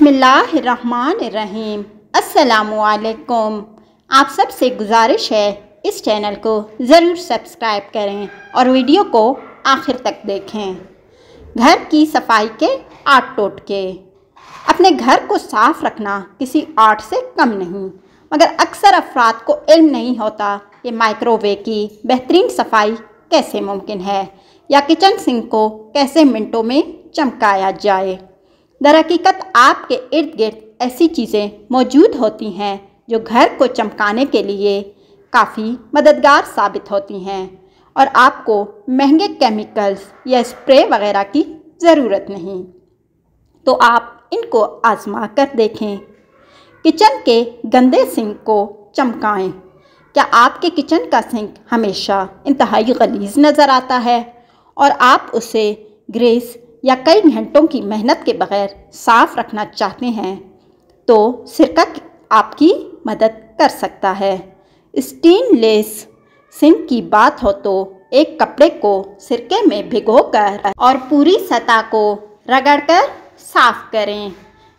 बिस्मिल्लाहिर्रहमानिर्रहीम। अस्सलामुअलैकुम। आप सबसे गुजारिश है इस चैनल को ज़रूर सब्सक्राइब करें और वीडियो को आखिर तक देखें। घर की सफाई के 8 टोटके। अपने घर को साफ़ रखना किसी आर्ट से कम नहीं, मगर अक्सर अफराद को इल्म नहीं होता कि माइक्रोवेव की बेहतरीन सफाई कैसे मुमकिन है या किचन सिंक को कैसे मिनटों में चमकाया जाए। दरहकीकत आपके इर्द गिर्द ऐसी चीज़ें मौजूद होती हैं जो घर को चमकाने के लिए काफ़ी मददगार साबित होती हैं और आपको महंगे केमिकल्स या स्प्रे वगैरह की ज़रूरत नहीं। तो आप इनको आजमा कर देखें। किचन के गंदे सिंक को चमकाएं। क्या आपके किचन का सिंक हमेशा इंतहाई गलीज़ नज़र आता है और आप उसे ग्रेस या कई घंटों की मेहनत के बग़ैर साफ़ रखना चाहते हैं, तो सिरका आपकी मदद कर सकता है। स्टेनलेस सिंक की बात हो तो एक कपड़े को सिरके में भिगोकर और पूरी सतह को रगड़कर साफ़ करें।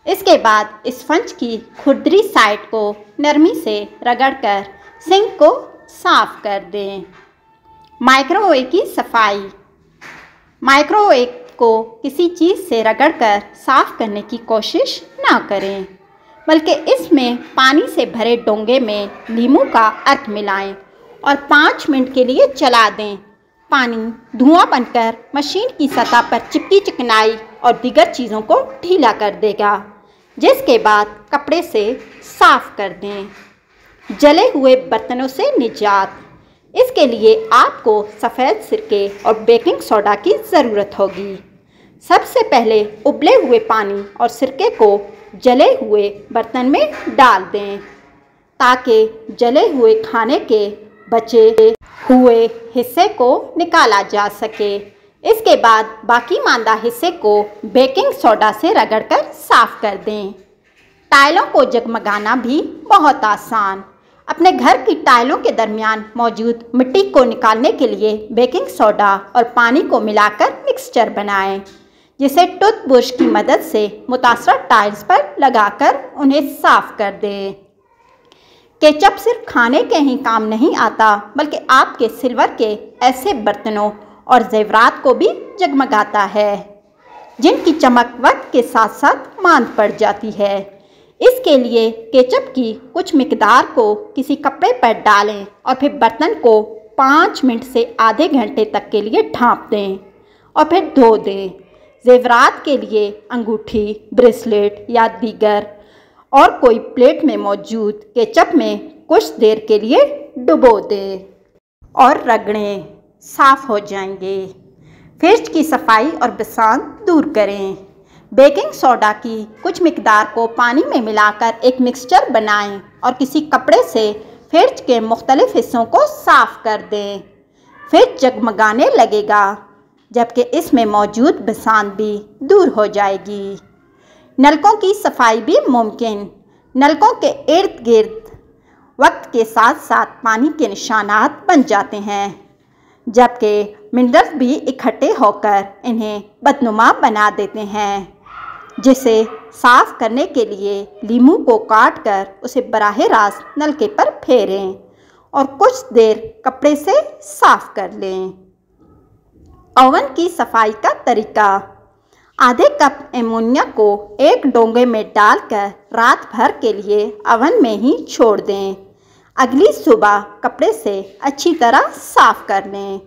इसके बाद स्पंज की खुरदरी साइड को नरमी से रगड़कर सिंक को साफ़ कर दें। माइक्रोवेव की सफाई। माइक्रोवेव को किसी चीज़ से रगड़कर साफ़ करने की कोशिश ना करें, बल्कि इसमें पानी से भरे डोंगे में नींबू का अर्क मिलाएं और 5 मिनट के लिए चला दें। पानी धुआं बनकर मशीन की सतह पर चिपकी चिकनाई और दीगर चीज़ों को ढीला कर देगा, जिसके बाद कपड़े से साफ़ कर दें। जले हुए बर्तनों से निजात। इसके लिए आपको सफ़ेद सिरके और बेकिंग सोडा की ज़रूरत होगी। सबसे पहले उबले हुए पानी और सिरके को जले हुए बर्तन में डाल दें ताकि जले हुए खाने के बचे हुए हिस्से को निकाला जा सके। इसके बाद बाकी मांदा हिस्से को बेकिंग सोडा से रगड़कर साफ़ कर दें। टाइलों को जगमगाना भी बहुत आसान। अपने घर की टाइलों के दरमियान मौजूद मिट्टी को निकालने के लिए बेकिंग सोडा और पानी को मिलाकर मिक्सचर बनाएं, जिसे टूथब्रश की मदद से मुतासर टाइल्स पर लगाकर उन्हें साफ़ कर दें। केचप सिर्फ खाने के ही काम नहीं आता, बल्कि आपके सिल्वर के ऐसे बर्तनों और जेवरात को भी जगमगाता है जिनकी चमक वक्त के साथ साथ मांद पड़ जाती है। इसके लिए केचप की कुछ मिकदार को किसी कपड़े पर डालें और फिर बर्तन को 5 मिनट से आधे घंटे तक के लिए ढाँप दें और फिर धो दें। जेवरात के लिए अंगूठी, ब्रेसलेट या दीगर और कोई प्लेट में मौजूद केचप में कुछ देर के लिए डुबो दें और रगड़ें, साफ़ हो जाएंगे। फ्रिज की सफाई और बसात दूर करें। बेकिंग सोडा की कुछ मिकदार को पानी में मिलाकर एक मिक्सचर बनाएं और किसी कपड़े से फ्रिज के मुख्तलिफ हिस्सों को साफ़ कर दें। फ्रिज जगमगाने लगेगा, जबकि इसमें मौजूद बसात भी दूर हो जाएगी। नलकों की सफाई भी मुमकिन। नलकों के इर्द गिर्द वक्त के साथ साथ पानी के निशानात बन जाते हैं, जबकि मिनरल्स भी इकट्ठे होकर इन्हें बदनुमा बना देते हैं, जिसे साफ़ करने के लिए नींबू को काटकर उसे बराह रास्त नलके पर फेरें और कुछ देर कपड़े से साफ़ कर लें। ओवन की सफाई का तरीका। आधे कप एमोनिया को एक डोंगे में डालकर रात भर के लिए ओवन में ही छोड़ दें। अगली सुबह कपड़े से अच्छी तरह साफ़ कर लें।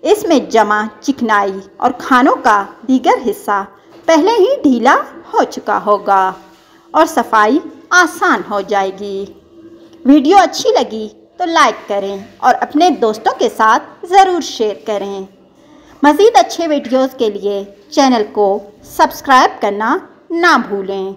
इसमें जमा चिकनाई और खानों का दीगर हिस्सा पहले ही ढीला हो चुका होगा और सफाई आसान हो जाएगी। वीडियो अच्छी लगी तो लाइक करें और अपने दोस्तों के साथ ज़रूर शेयर करें। मज़ीद अच्छे वीडियोज़ के लिए चैनल को सब्सक्राइब करना ना भूलें।